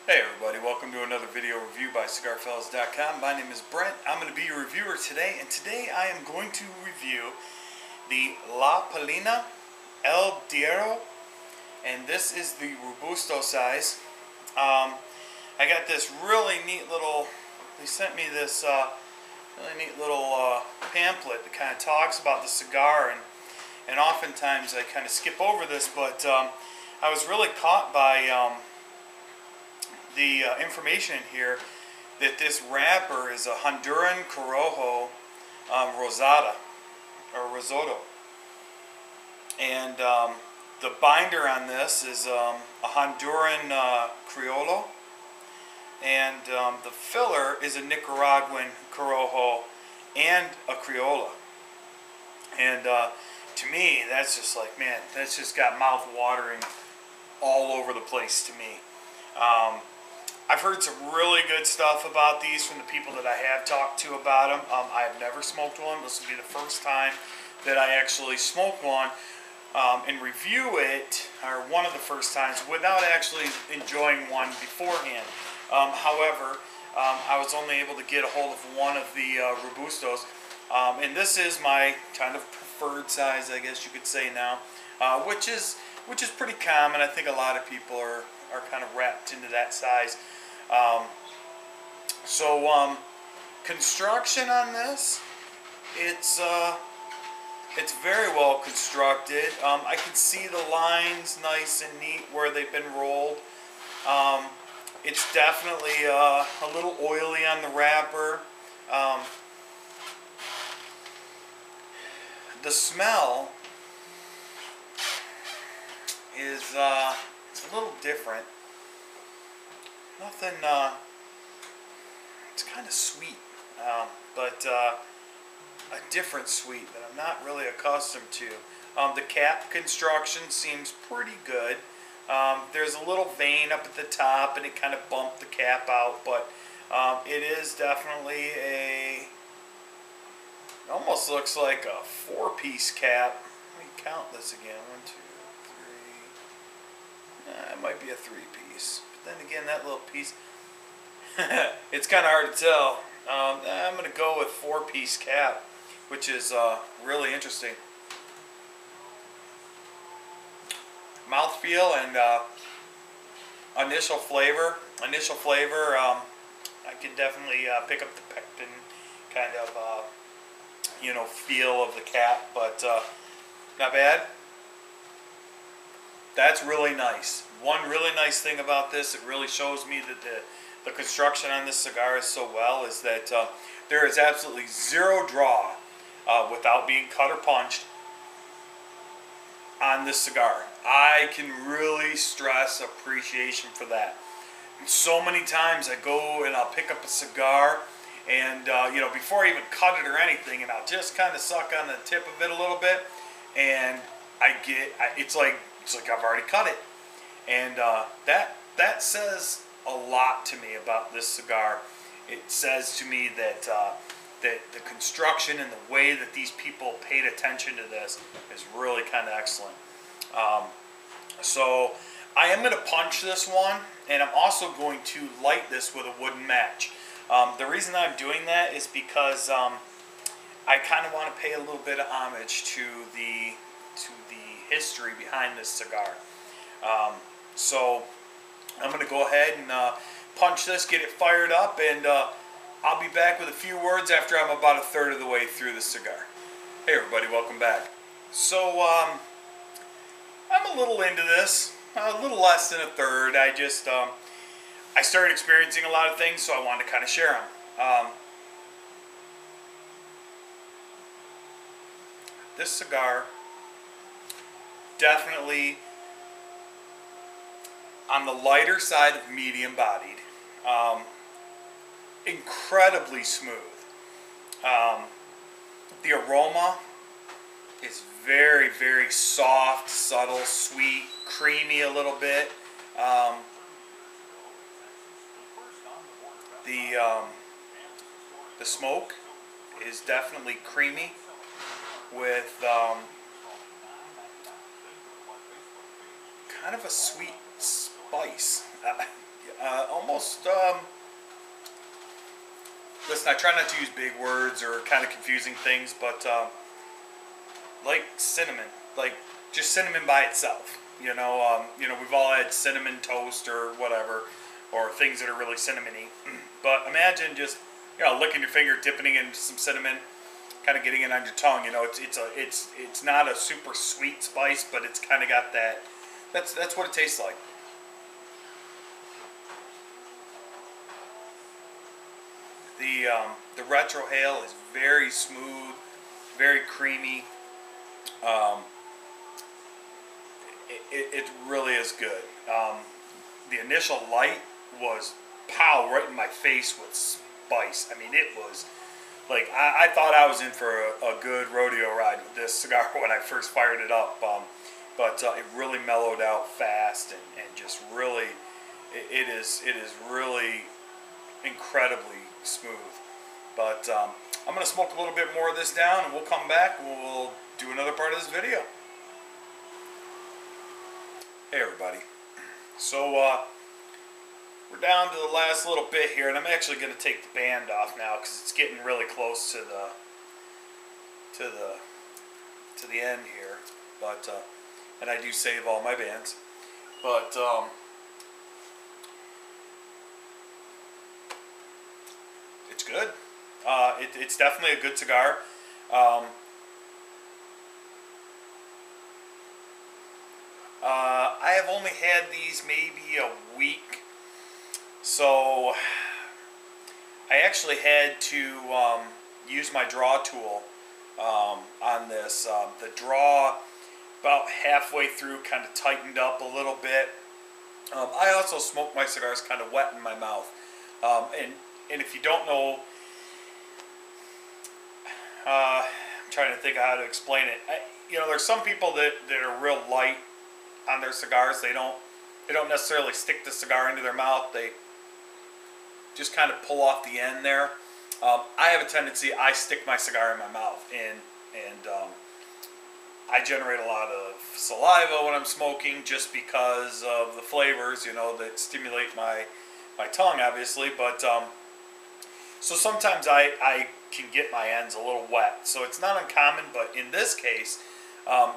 Hey everybody, welcome to another video review by cigarfellas.com. My name is Brent. I'm going to be your reviewer today, and today I am going to review the La Palina El Diario, and this is the Robusto size. I got this really neat little, they sent me this really neat little pamphlet that kind of talks about the cigar, and oftentimes I kind of skip over this, but I was really caught by the information in here that this wrapper is a Honduran Corojo Rosada or Risotto, and the binder on this is a Honduran Criollo, and the filler is a Nicaraguan Corojo and a Criolla. And to me, that's just like, man, that's just got mouth watering all over the place to me. I've heard some really good stuff about these from the people that I have talked to about them. I have never smoked one. This will be the first time that I actually smoke one and review it, or one of the first times, without actually enjoying one beforehand. However, I was only able to get a hold of one of the Robustos, and this is my kind of preferred size, I guess you could say now, which is pretty common. I think a lot of people are kind of wrapped into that size. Construction on this, it's very well constructed. I can see the lines nice and neat where they've been rolled. It's definitely a little oily on the wrapper. The smell is it's a little different. Nothing, it's kind of sweet, but a different sweet that I'm not really accustomed to. The cap construction seems pretty good. There's a little vein up at the top, and it kind of bumped the cap out, but it is definitely it almost looks like a 4-piece cap. Let me count this again. 1, 2, 3. It might be a 3-piece. But then again, that little piece, it's kind of hard to tell. I'm going to go with 4-piece cap, which is really interesting. Mouthfeel and initial flavor. I can definitely pick up the pectin kind of feel of the cap, but not bad. That's really nice. One really nice thing about this, it really shows me that the construction on this cigar is so well, is that there is absolutely zero draw without being cut or punched on this cigar. I can really stress appreciation for that. So many times I go and I'll pick up a cigar, and before I even cut it or anything, and I'll just kind of suck on the tip of it a little bit, and it's like I've already cut it, and that says a lot to me about this cigar. It says to me that that the construction and the way that these people paid attention to this is really kind of excellent. So I am going to punch this one, and I'm also going to light this with a wooden match. The reason I'm doing that is because I kind of want to pay a little bit of homage to the history behind this cigar. So I'm going to go ahead and punch this, get it fired up, and I'll be back with a few words after I'm about 1/3 of the way through the cigar. Hey everybody, welcome back. So I'm a little into this, a little less than 1/3. I started experiencing a lot of things, so I wanted to kind of share them. This cigar, definitely on the lighter side of medium bodied, incredibly smooth. The aroma is very, very soft, subtle, sweet, creamy a little bit. The smoke is definitely creamy with kind of a sweet spice. almost, listen, I try not to use big words or kind of confusing things, but like cinnamon, like just cinnamon by itself. We've all had cinnamon toast or whatever, or things that are really cinnamony. But imagine just licking your finger, dipping it into some cinnamon, kind of getting it on your tongue. It's not a super sweet spice, but it's kind of got that. That's what it tastes like. The retrohale is very smooth, very creamy. It really is good. The initial light was pow right in my face with spice. I mean, it was like I thought I was in for a good rodeo ride with this cigar when I first fired it up. But it really mellowed out fast and just really, it is really incredibly smooth. But I'm going to smoke a little bit more of this down, and we'll come back and we'll do another part of this video. Hey everybody. So we're down to the last little bit here, and I'm actually going to take the band off now because it's getting really close to the end here. But and I do save all my bands. But it's good. It's definitely a good cigar. I have only had these maybe a week, so I actually had to use my draw tool on this. The draw about halfway through kind of tightened up a little bit. I also smoke my cigars kind of wet in my mouth, and if you don't know, I'm trying to think of how to explain it. There's some people that are real light on their cigars. They don't necessarily stick the cigar into their mouth. They just kind of pull off the end there. I have a tendency, I stick my cigar in my mouth, and I generate a lot of saliva when I'm smoking just because of the flavors, that stimulate my tongue, obviously. But so sometimes I can get my ends a little wet, so it's not uncommon. But in this case,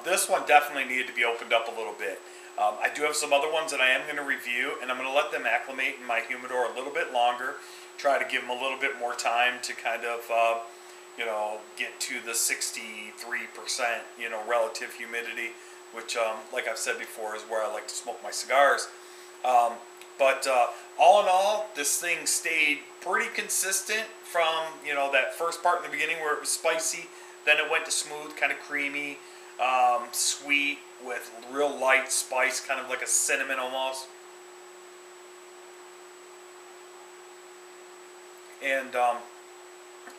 this one definitely needed to be opened up a little bit. I do have some other ones that I am going to review, and I'm going to let them acclimate in my humidor a little bit longer, try to give them a little bit more time to kind of, get to the 63%, relative humidity, which, like I've said before, is where I like to smoke my cigars. But all in all, this thing stayed pretty consistent from, that first part in the beginning where it was spicy, then it went to smooth, kind of creamy, sweet with real light spice, kind of like a cinnamon almost. And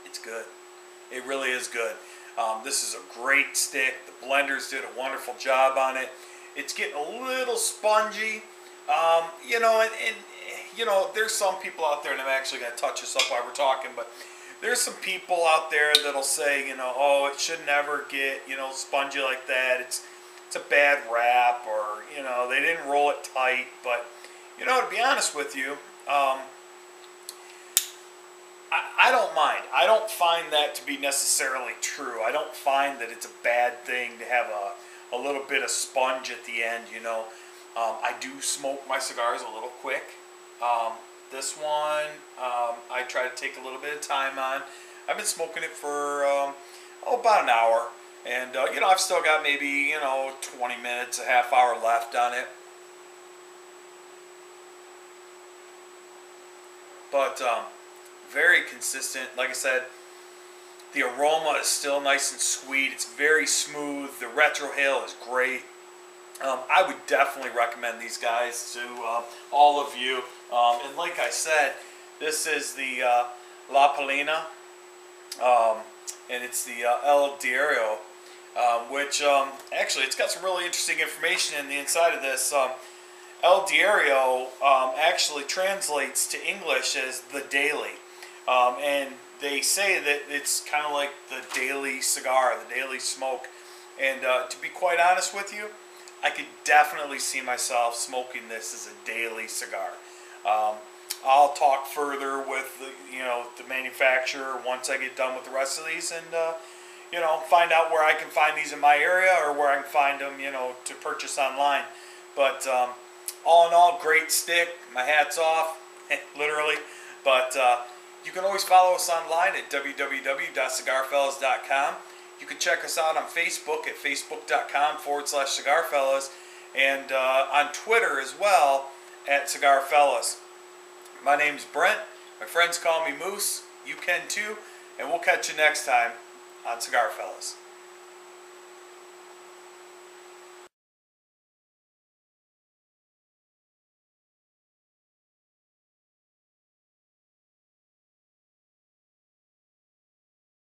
it's good. It really is good. This is a great stick. The blenders did a wonderful job on it. It's getting a little spongy, there's some people out there, and I'm actually going to touch this up while we're talking, but there's some people out there that'll say, oh, it should never get, spongy like that. It's a bad wrap, or, they didn't roll it tight. But, to be honest with you, I don't mind. I don't find that to be necessarily true. I don't find that it's a bad thing to have a little bit of sponge at the end, I do smoke my cigars a little quick. This one, I try to take a little bit of time on. I've been smoking it for, about an hour. And, I've still got maybe, 20 minutes, a half hour left on it. But, very consistent. Like I said, the aroma is still nice and sweet. It's very smooth. The retrohale is great. I would definitely recommend these guys to all of you. And like I said, this is the La Palina, and it's the El Diario, which actually it's got some really interesting information in the inside of this. El Diario actually translates to English as the daily, and they say that it's kind of like the daily cigar, the daily smoke. And to be quite honest with you, I could definitely see myself smoking this as a daily cigar. I'll talk further with the manufacturer once I get done with the rest of these, and find out where I can find these in my area or where I can find them, to purchase online. But all in all, great stick. My hat's off, literally. But you can always follow us online at www.cigarfellas.com. You can check us out on Facebook at facebook.com/cigarfellas, and on Twitter as well at cigarfellas. My name's Brent. My friends call me Moose. You can too. And we'll catch you next time on Cigar Fellas.